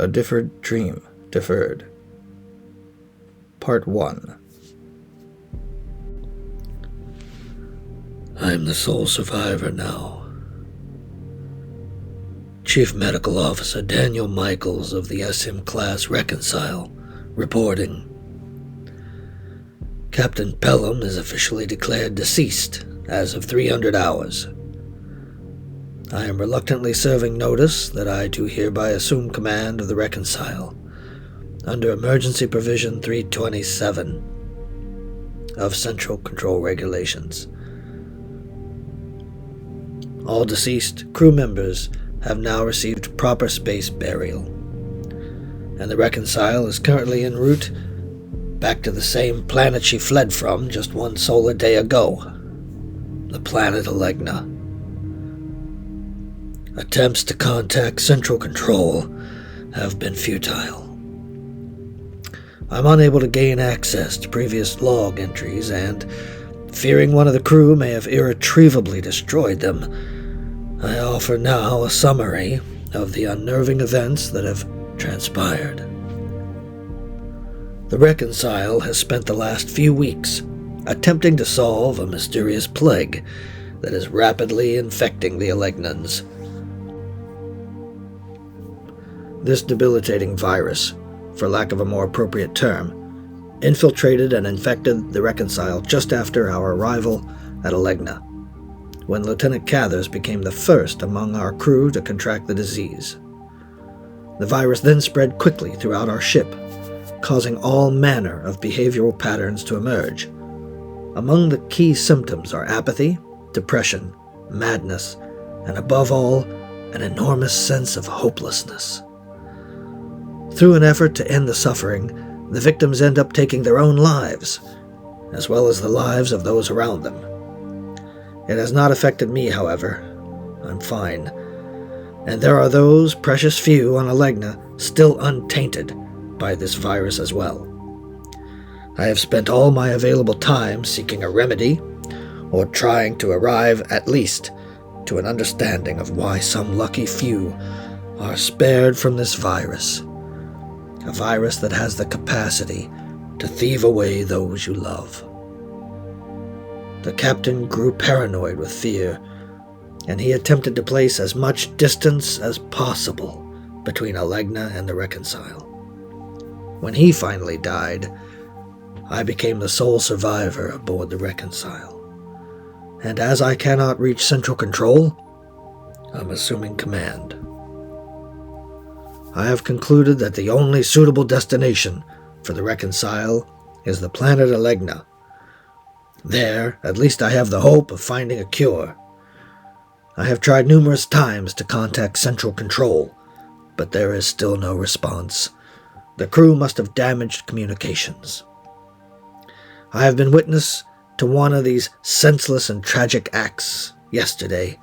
A Differed Dream Deferred. Part 1. I'm the sole survivor now. Chief Medical Officer Daniel Michaels of the SM Class Reconcile, reporting. Captain Pelham is officially declared deceased as of 300 hours. I am reluctantly serving notice that I do hereby assume command of the Reconcile under Emergency Provision 327 of Central Control Regulations. All deceased crew members have now received proper space burial, and the Reconcile is currently en route back to the same planet she fled from just one solar day ago, the planet Alegna. Attempts to contact Central Control have been futile. I'm unable to gain access to previous log entries, and, fearing one of the crew may have irretrievably destroyed them, I offer now a summary of the unnerving events that have transpired. The Reconcile has spent the last few weeks attempting to solve a mysterious plague that is rapidly infecting the Alegnans. This debilitating virus, for lack of a more appropriate term, infiltrated and infected the Reconcile just after our arrival at Alegna, when Lieutenant Cathers became the first among our crew to contract the disease. The virus then spread quickly throughout our ship, causing all manner of behavioral patterns to emerge. Among the key symptoms are apathy, depression, madness, and above all, an enormous sense of hopelessness. Through an effort to end the suffering, the victims end up taking their own lives, as well as the lives of those around them. It has not affected me, however. I'm fine. And there are those precious few on Alegna still untainted by this virus as well. I have spent all my available time seeking a remedy, or trying to arrive at least to an understanding of why some lucky few are spared from this virus. A virus that has the capacity to thieve away those you love. The captain grew paranoid with fear, and he attempted to place as much distance as possible between Alegna and the Reconcile. When he finally died, I became the sole survivor aboard the Reconcile. And as I cannot reach Central Control, I'm assuming command. I have concluded that the only suitable destination for the Reconcile is the planet Alegna. There, at least I have the hope of finding a cure. I have tried numerous times to contact Central Control, but there is still no response. The crew must have damaged communications. I have been witness to one of these senseless and tragic acts yesterday.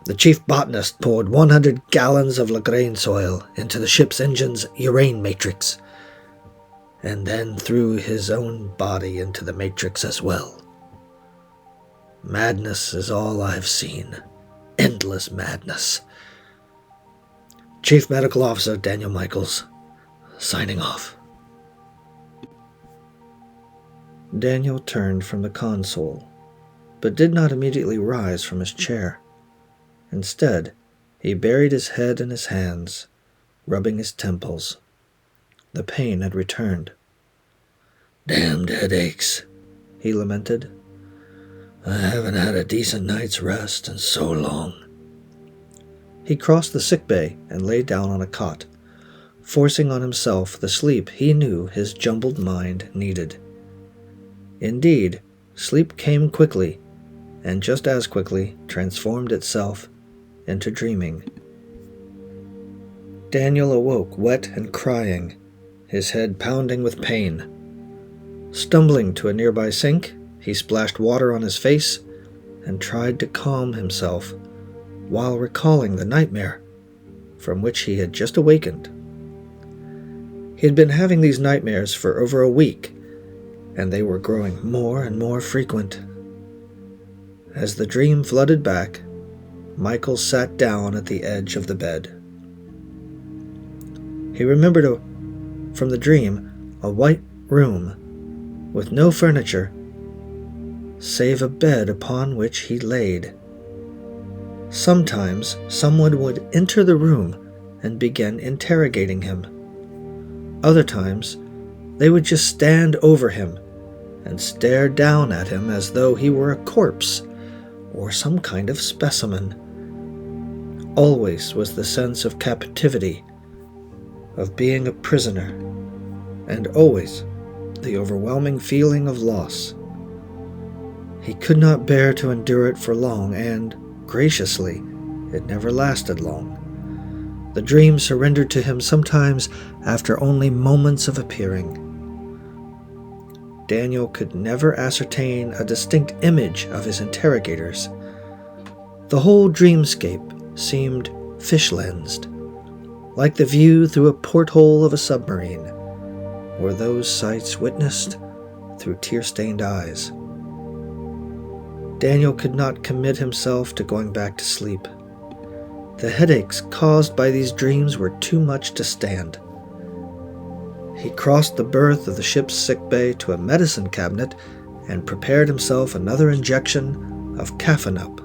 The chief botanist poured 100 gallons of Lagrange soil into the ship's engine's urane matrix, and then threw his own body into the matrix as well. Madness is all I've seen. Endless madness. Chief Medical Officer Daniel Michaels, signing off. Daniel turned from the console, but did not immediately rise from his chair. Instead, he buried his head in his hands, rubbing his temples. The pain had returned. Damned headaches, he lamented. I haven't had a decent night's rest in so long. He crossed the sickbay and lay down on a cot, forcing on himself the sleep he knew his jumbled mind needed. Indeed, sleep came quickly, and just as quickly transformed itself into dreaming. Daniel awoke wet and crying, his head pounding with pain. Stumbling to a nearby sink, he splashed water on his face and tried to calm himself while recalling the nightmare from which he had just awakened. He had been having these nightmares for over a week, and they were growing more and more frequent. As the dream flooded back, Michael sat down at the edge of the bed. He remembered from the dream a white room with no furniture save a bed upon which he laid. Sometimes someone would enter the room and begin interrogating him. Other times, they would just stand over him and stare down at him as though he were a corpse or some kind of specimen. Always was the sense of captivity, of being a prisoner, and always the overwhelming feeling of loss. He could not bear to endure it for long, and, graciously, it never lasted long. The dream surrendered to him sometimes after only moments of appearing. Daniel could never ascertain a distinct image of his interrogators. The whole dreamscape seemed fish-lensed, like the view through a porthole of a submarine, or those sights witnessed through tear-stained eyes. Daniel could not commit himself to going back to sleep. The headaches caused by these dreams were too much to stand. He crossed the berth of the ship's sickbay to a medicine cabinet and prepared himself another injection of Cafenup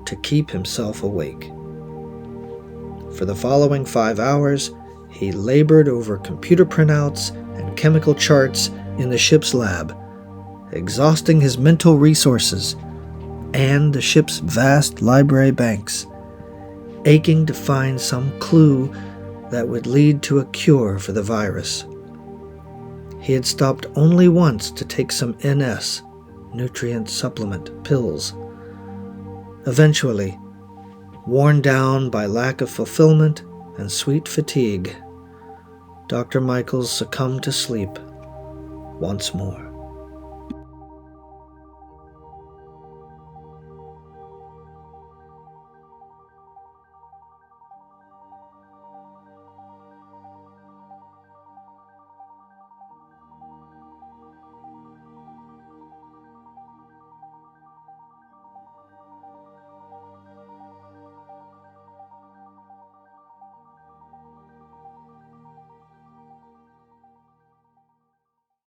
to keep himself awake. For the following 5 hours, he labored over computer printouts and chemical charts in the ship's lab, exhausting his mental resources and the ship's vast library banks, aching to find some clue that would lead to a cure for the virus. He had stopped only once to take some NS, nutrient supplement pills. Eventually, worn down by lack of fulfillment and sweet fatigue, Dr. Michaels succumbed to sleep once more.